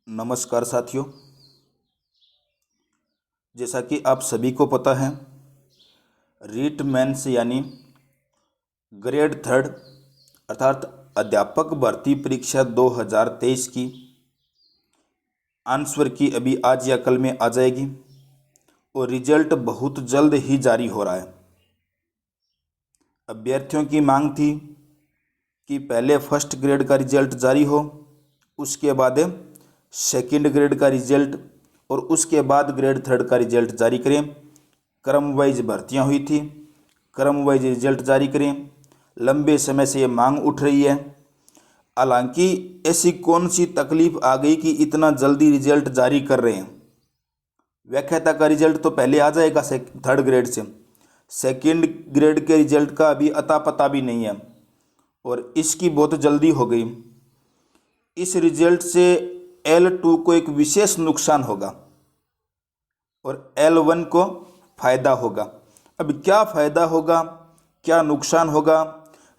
नमस्कार साथियों। जैसा कि आप सभी को पता है, रीट मेंस यानी ग्रेड थर्ड अर्थात अध्यापक भर्ती परीक्षा 2023 की आंसर की अभी आज या कल में आ जाएगी और रिजल्ट बहुत जल्द ही जारी हो रहा है। अभ्यर्थियों की मांग थी कि पहले फर्स्ट ग्रेड का रिजल्ट जारी हो, उसके बाद सेकंड ग्रेड का रिजल्ट और उसके बाद ग्रेड थर्ड का रिजल्ट जारी करें। क्रम वाइज भर्तियां हुई थी, क्रम वाइज रिजल्ट जारी करें। लंबे समय से ये मांग उठ रही है। हालांकि ऐसी कौन सी तकलीफ आ गई कि इतना जल्दी रिजल्ट जारी कर रहे हैं। व्याख्याता का रिजल्ट तो पहले आ जाएगा थर्ड ग्रेड से, सेकंड ग्रेड के रिजल्ट का अभी अता पता भी नहीं है और इसकी बहुत जल्दी हो गई। इस रिजल्ट से L2 को एक विशेष नुकसान होगा और L1 को फायदा होगा। अब क्या फायदा होगा, क्या नुकसान होगा,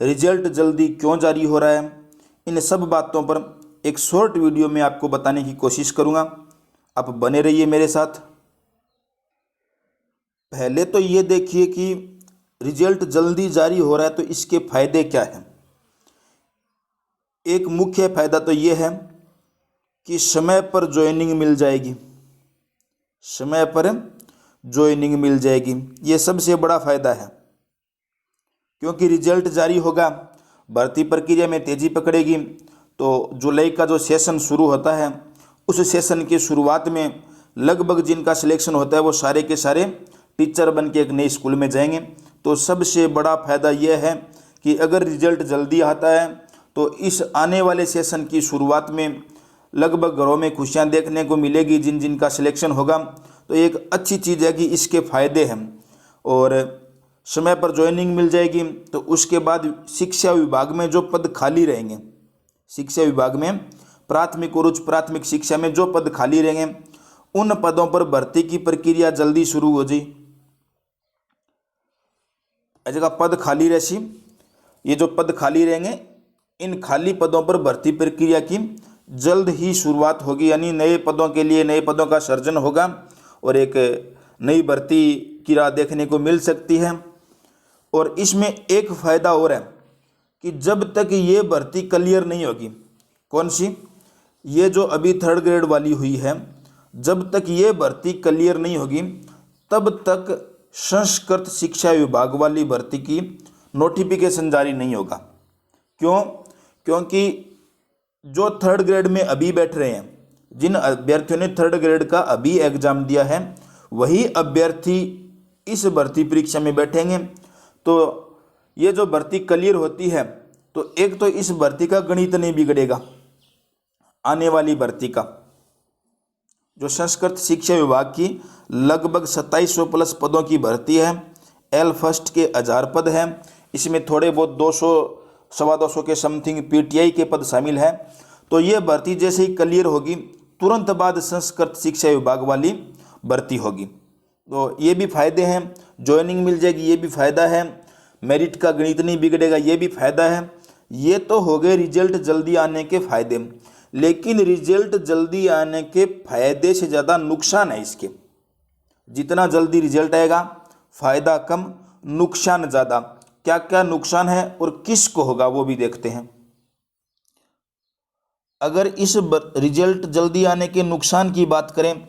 रिजल्ट जल्दी क्यों जारी हो रहा है, इन सब बातों पर एक शॉर्ट वीडियो में आपको बताने की कोशिश करूंगा। आप बने रहिए मेरे साथ। पहले तो ये देखिए कि रिजल्ट जल्दी जारी हो रहा है तो इसके फायदे क्या हैं। एक मुख्य फायदा तो ये है कि समय पर ज्वाइनिंग मिल जाएगी, समय पर ज्वाइनिंग मिल जाएगी। ये सबसे बड़ा फायदा है, क्योंकि रिजल्ट जारी होगा, भर्ती प्रक्रिया में तेजी पकड़ेगी। तो जुलाई का जो सेशन शुरू होता है, उस सेशन की शुरुआत में लगभग जिनका सिलेक्शन होता है वो सारे के सारे टीचर बन के एक नए स्कूल में जाएंगे। तो सबसे बड़ा फायदा यह है कि अगर रिजल्ट जल्दी आता है तो इस आने वाले सेशन की शुरुआत में लगभग घरों में खुशियां देखने को मिलेगी जिन जिन का सिलेक्शन होगा। तो एक अच्छी चीज़ है कि इसके फायदे हैं और समय पर ज्वाइनिंग मिल जाएगी। तो उसके बाद शिक्षा विभाग में जो पद खाली रहेंगे, शिक्षा विभाग में प्राथमिक और उच्च प्राथमिक शिक्षा में जो पद खाली रहेंगे, उन पदों पर भर्ती की प्रक्रिया जल्दी शुरू हो जाए। जगह पद खाली रही, ये जो पद खाली रहेंगे, इन खाली पदों पर भर्ती प्रक्रिया की जल्द ही शुरुआत होगी। यानी नए पदों के लिए नए पदों का सृजन होगा और एक नई भर्ती की राह देखने को मिल सकती है। और इसमें एक फायदा और है कि जब तक ये भर्ती क्लियर नहीं होगी, कौन सी, ये जो अभी थर्ड ग्रेड वाली हुई है, जब तक ये भर्ती क्लियर नहीं होगी तब तक संस्कृत शिक्षा विभाग वाली भर्ती की नोटिफिकेशन जारी नहीं होगा। क्यों? क्योंकि जो थर्ड ग्रेड में अभी बैठ रहे हैं, जिन अभ्यर्थियों ने थर्ड ग्रेड का अभी एग्जाम दिया है, वही अभ्यर्थी इस भर्ती परीक्षा में बैठेंगे। तो ये जो भर्ती क्लियर होती है तो एक तो इस भर्ती का गणित नहीं बिगड़ेगा, आने वाली भर्ती का। जो संस्कृत शिक्षा विभाग की लगभग 2700 प्लस पदों की भर्ती है, L फर्स्ट के 1000 पद हैं, इसमें थोड़े बहुत 200 सवा 200 के समथिंग PTI के पद शामिल हैं। तो ये भर्ती जैसे ही क्लियर होगी, तुरंत बाद संस्कृत शिक्षा विभाग वाली भर्ती होगी। तो ये भी फायदे हैं, ज्वाइनिंग मिल जाएगी, ये भी फायदा है, मेरिट का गणित नहीं बिगड़ेगा, ये भी फायदा है। ये तो हो गए रिजल्ट जल्दी आने के फायदे। लेकिन रिजल्ट जल्दी आने के फायदे से ज़्यादा नुकसान है इसके। जितना जल्दी रिजल्ट आएगा फायदा कम, नुकसान ज़्यादा। क्या क्या नुकसान है और किसको होगा वो भी देखते हैं। अगर इस रिजल्ट जल्दी आने के नुकसान की बात करें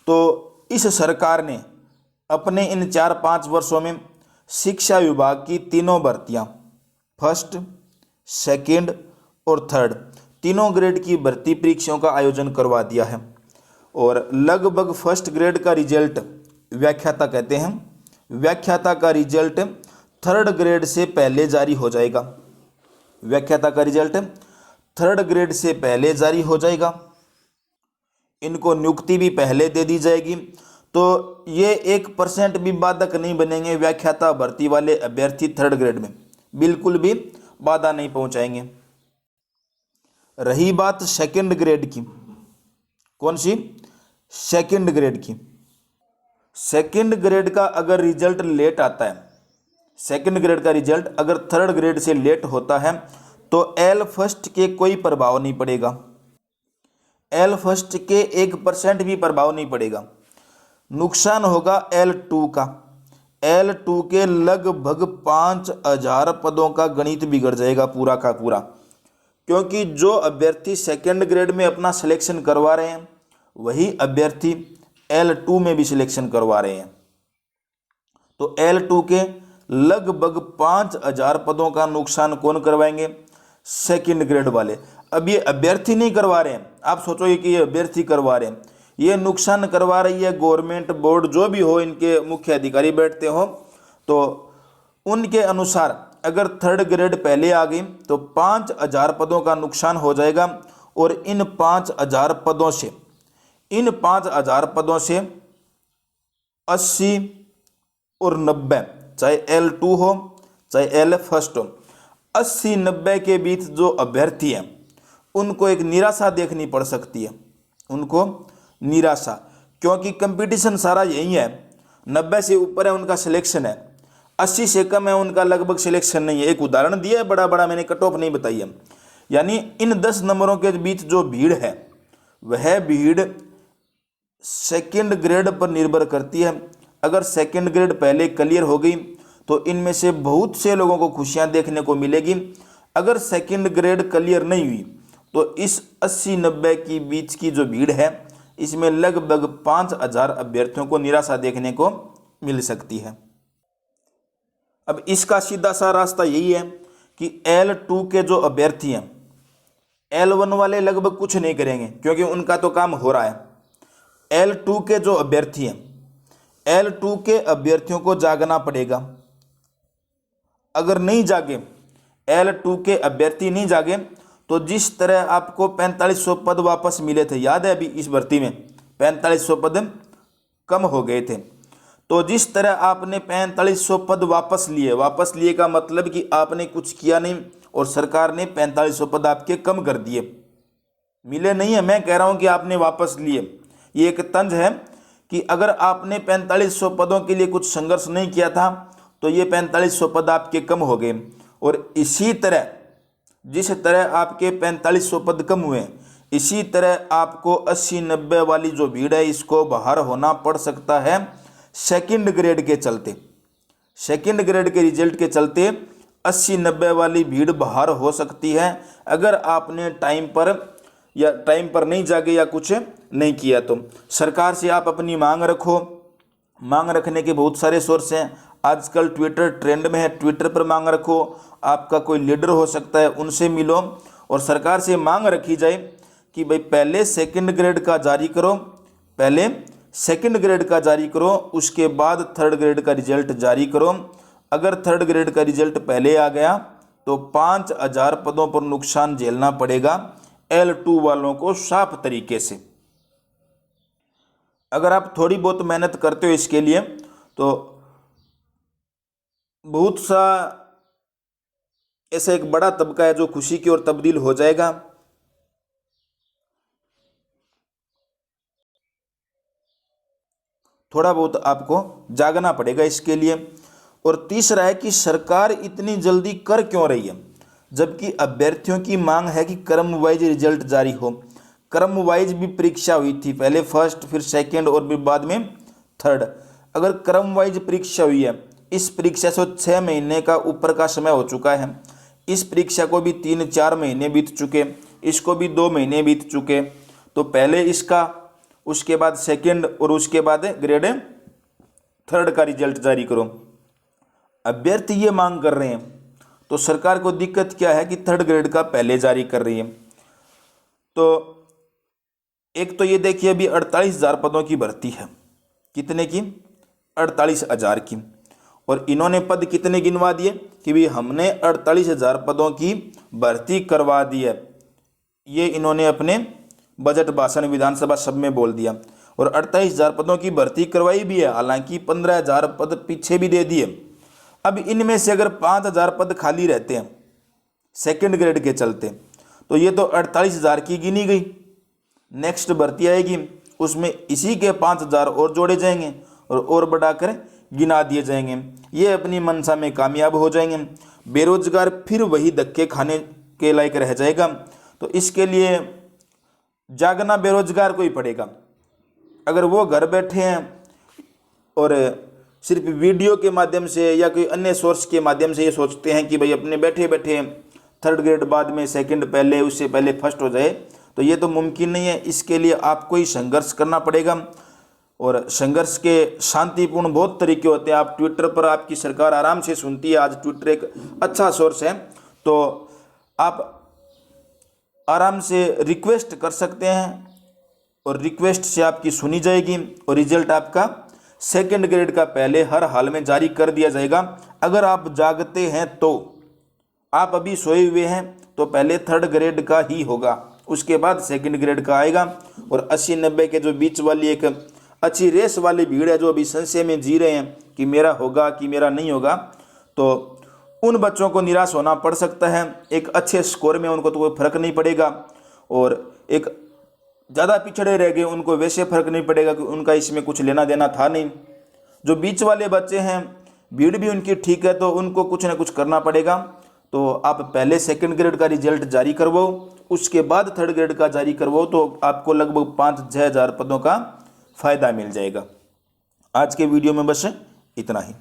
तो इस सरकार ने अपने इन 4-5 वर्षों में शिक्षा विभाग की तीनों भर्तियां, फर्स्ट, सेकंड और थर्ड, तीनों ग्रेड की भर्ती परीक्षाओं का आयोजन करवा दिया है। और लगभग फर्स्ट ग्रेड का रिजल्ट व्याख्याता कहते हैं, व्याख्याता का रिजल्ट थर्ड ग्रेड से पहले जारी हो जाएगा। व्याख्याता का रिजल्ट थर्ड ग्रेड से पहले जारी हो जाएगा। इनको नियुक्ति भी पहले दे दी जाएगी। तो ये 1% भी बाधक नहीं बनेंगे। व्याख्याता भर्ती वाले अभ्यर्थी थर्ड ग्रेड में बिल्कुल भी बाधा नहीं पहुंचाएंगे। रही बात सेकंड ग्रेड की, कौन सी, सेकंड ग्रेड की। सेकंड ग्रेड का अगर रिजल्ट लेट आता है, सेकंड ग्रेड का रिजल्ट अगर थर्ड ग्रेड से लेट होता है तो L फर्स्ट के कोई प्रभाव नहीं पड़ेगा। एल फर्स्ट के 1% भी प्रभाव नहीं पड़ेगा। नुकसान होगा L2 का। L2 के लगभग 5,000 पदों का गणित बिगड़ जाएगा पूरा का पूरा, क्योंकि जो अभ्यर्थी सेकंड ग्रेड में अपना सिलेक्शन करवा रहे हैं वही अभ्यर्थी L2 में भी सिलेक्शन करवा रहे हैं। तो L2 के लगभग 5,000 पदों का नुकसान कौन करवाएंगे? सेकंड ग्रेड वाले। अब ये अभ्यर्थी नहीं करवा रहे हैं, आप सोचोगे कि ये अभ्यर्थी करवा रहे हैं, ये नुकसान करवा रही है गवर्नमेंट बोर्ड, जो भी हो, इनके मुख्य अधिकारी बैठते हो, तो उनके अनुसार अगर थर्ड ग्रेड पहले आ गई तो 5,000 पदों का नुकसान हो जाएगा। और इन 5,000 पदों से 80 और 90, चाहे L2 हो चाहे L फर्स्ट हो, 80-90 के बीच जो अभ्यर्थी हैं उनको एक निराशा देखनी पड़ सकती है, उनको निराशा, क्योंकि कंपटीशन सारा यही है। 90 से ऊपर है उनका सिलेक्शन है, 80 से कम है उनका लगभग सिलेक्शन नहीं है। एक उदाहरण दिया है बड़ा, मैंने कट ऑफ नहीं बताई है। यानी इन 10 नंबरों के बीच जो भीड़ है वह भीड़ सेकंड ग्रेड पर निर्भर करती है। अगर सेकंड ग्रेड पहले क्लियर हो गई तो इनमें से बहुत से लोगों को खुशियां देखने को मिलेगी। अगर सेकंड ग्रेड क्लियर नहीं हुई तो इस 80-90 की बीच की जो भीड़ है इसमें लगभग 5,000 अभ्यर्थियों को निराशा देखने को मिल सकती है। अब इसका सीधा सा रास्ता यही है कि L2 के जो अभ्यर्थी हैं, L1 वाले लगभग कुछ नहीं करेंगे क्योंकि उनका तो काम हो रहा है। L2 के जो अभ्यर्थी हैं, L2 के अभ्यर्थियों को जागना पड़ेगा। अगर नहीं जागे, L2 के अभ्यर्थी नहीं जागे तो जिस तरह आपको 4500 पद वापस मिले थे, याद है अभी इस भर्ती में 4500 पद कम हो गए थे, तो जिस तरह आपने 4500 पद वापस लिए का मतलब कि आपने कुछ किया नहीं और सरकार ने 4500 पद आपके कम कर दिए। मिले नहीं है, मैं कह रहा हूं कि आपने वापस लिए। ये एक तंज है कि अगर आपने 4500 पदों के लिए कुछ संघर्ष नहीं किया था तो ये 4500 पद आपके कम हो गए। और इसी तरह जिस तरह आपके 4500 पद कम हुए, इसी तरह आपको 80-90 वाली जो भीड़ है इसको बाहर होना पड़ सकता है सेकंड ग्रेड के चलते। सेकंड ग्रेड के रिजल्ट के चलते 80-90 वाली भीड़ बाहर हो सकती है अगर आपने टाइम पर नहीं जागे या कुछ नहीं किया। तो सरकार से आप अपनी मांग रखो। मांग रखने के बहुत सारे सोर्स हैं। आजकल ट्विटर ट्रेंड में है, ट्विटर पर मांग रखो। आपका कोई लीडर हो सकता है, उनसे मिलो और सरकार से मांग रखी जाए कि भाई पहले सेकंड ग्रेड का जारी करो, उसके बाद थर्ड ग्रेड का रिजल्ट जारी करो। अगर थर्ड ग्रेड का रिजल्ट पहले आ गया तो 5,000 पदों पर नुकसान झेलना पड़ेगा L2 वालों को साफ तरीके से। अगर आप थोड़ी बहुत मेहनत करते हो इसके लिए तो बहुत सा ऐसा एक बड़ा तबका है जो खुशी की ओर तब्दील हो जाएगा। थोड़ा बहुत आपको जागना पड़ेगा इसके लिए। और तीसरा है कि सरकार इतनी जल्दी कर क्यों रही है, जबकि अभ्यर्थियों की मांग है कि क्रम वाइज रिजल्ट जारी हो। क्रम वाइज भी परीक्षा हुई थी, पहले फर्स्ट, फिर सेकंड और फिर बाद में थर्ड। अगर क्रम वाइज परीक्षा हुई है, इस परीक्षा से 6 महीने का ऊपर का समय हो चुका है, इस परीक्षा को भी 3-4 महीने बीत चुके, इसको भी 2 महीने बीत चुके, तो पहले इसका, उसके बाद सेकंड और उसके बाद ग्रेड थर्ड का रिजल्ट जारी करो। अभ्यर्थी ये मांग कर रहे हैं तो सरकार को दिक्कत क्या है कि थर्ड ग्रेड का पहले जारी कर रही है। तो एक तो ये देखिए अभी 48,000 पदों की भर्ती है, कितने की? 48,000 की। और इन्होंने पद कितने गिनवा दिए कि भाई हमने 48,000 पदों की भर्ती करवा दी है। ये इन्होंने अपने बजट भाषण विधानसभा सब में बोल दिया। और 48,000 पदों की भर्ती करवाई भी है, हालांकि 15,000 पद पीछे भी दे दिए। अब इनमें से अगर 5,000 पद खाली रहते हैं सेकंड ग्रेड के चलते, तो ये तो 48,000 की गिनी गई। नेक्स्ट भर्ती आएगी उसमें इसी के 5,000 और जोड़े जाएंगे और बढ़ाकर गिना दिए जाएंगे। ये अपनी मंशा में कामयाब हो जाएंगे। बेरोजगार फिर वही धक्के खाने के लायक रह जाएगा। तो इसके लिए जागना बेरोजगार को ही पड़ेगा। अगर वो घर बैठे हैं और सिर्फ वीडियो के माध्यम से या कोई अन्य सोर्स के माध्यम से ये सोचते हैं कि भाई अपने बैठे बैठे थर्ड ग्रेड बाद में, सेकंड पहले, उससे पहले फर्स्ट हो जाए, तो ये तो मुमकिन नहीं है। इसके लिए आपको ही संघर्ष करना पड़ेगा और संघर्ष के शांतिपूर्ण बहुत तरीके होते हैं। आप ट्विटर पर आपकी सरकार आराम से सुनती है, आज ट्विटर एक अच्छा सोर्स है, तो आप आराम से रिक्वेस्ट कर सकते हैं और रिक्वेस्ट से आपकी सुनी जाएगी और रिजल्ट आपका सेकंड ग्रेड का पहले हर हाल में जारी कर दिया जाएगा। अगर आप जागते हैं तो, आप अभी सोए हुए हैं तो पहले थर्ड ग्रेड का ही होगा, उसके बाद सेकंड ग्रेड का आएगा। और 80-90 के जो बीच वाली एक अच्छी रेस वाली भीड़ है जो अभी संशय में जी रहे हैं कि मेरा होगा कि मेरा नहीं होगा, तो उन बच्चों को निराश होना पड़ सकता है। एक अच्छे स्कोर में उनको तो कोई फर्क नहीं पड़ेगा और एक ज़्यादा पिछड़े रह गए उनको वैसे फर्क नहीं पड़ेगा कि उनका इसमें कुछ लेना देना था नहीं। जो बीच वाले बच्चे हैं, भीड़ भी उनकी ठीक है, तो उनको कुछ ना कुछ करना पड़ेगा। तो आप पहले सेकंड ग्रेड का रिजल्ट जारी करवाओ, उसके बाद थर्ड ग्रेड का जारी करवाओ, तो आपको लगभग 5-6 हज़ार पदों का फ़ायदा मिल जाएगा। आज के वीडियो में बस इतना ही।